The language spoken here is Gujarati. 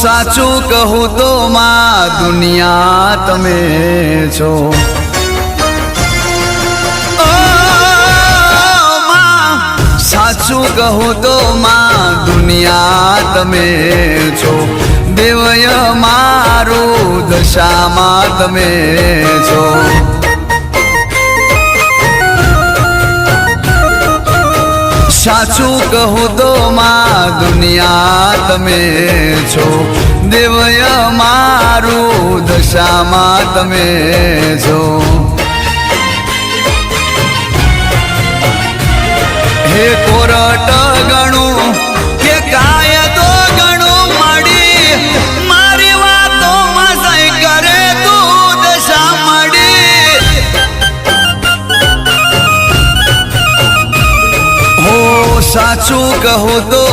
સાચું કહું તો માં દુનિયા તમે છો સાચું કહું તો માં દુનિયા તમે છો દેવય મારું દશામાં તમે છો સાચું કહું તો માં દુનિયા તમે છો દેવય મારું દશામાં તમે છો હે કોરટ ગણું કે કાયદો ગણું મળી મારી વાતોમાં સહી કરે તું દશા મળી હો સાચું કહું તો